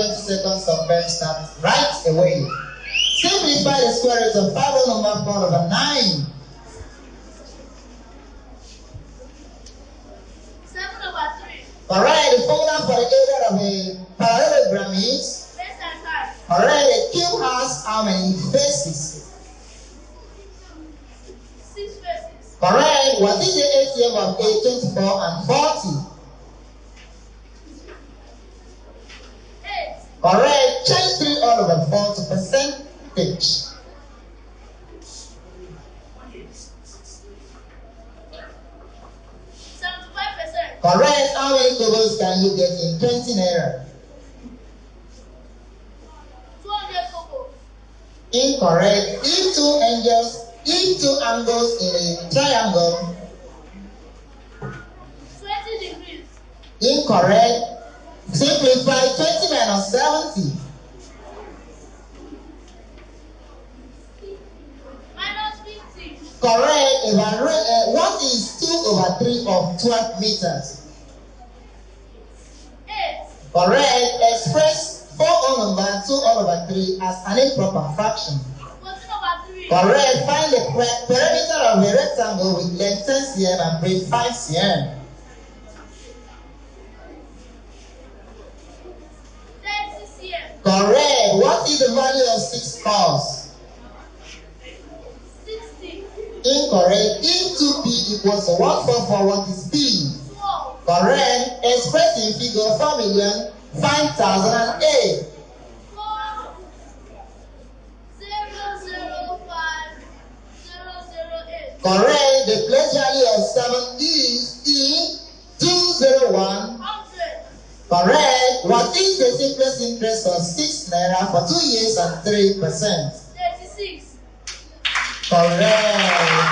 20 seconds of verb start right away. Simplify the square root of 5 whole number 4 over 9. 7 over 3. Alright, the formula for the area of a parallelogram is? Base and height. Alright, a cube has how many faces? 6 faces. Alright, what is the ACM of 8, 24 and 40? 8. Alright, change 3 all over 4 to percentage. 75%. Correct. How many kobos can you get in 20 naira? 200 kobo. Incorrect. If two angles in a triangle. 20 degrees. Incorrect. Simplify 20 minus 70. Minus 50. Correct. What is 2 over 3 of 12 meters? 8. Correct. Express 4 all over 2 all over 3 as an improper fraction. 14 over 3. Correct. Find the perimeter of a rectangle with length 10 cm and breadth 5 cm. 30 cm. Correct. What is the value of 6 cos? 60. Incorrect. If 2p equals to 144, what is p? 12. Correct. Express in figure 4,005,008. 4,005,008. Correct. The place value of 7 is in 201. 100. Correct. What is the simplest interest of 6 naira for 2 years and 3%? 36. Correct.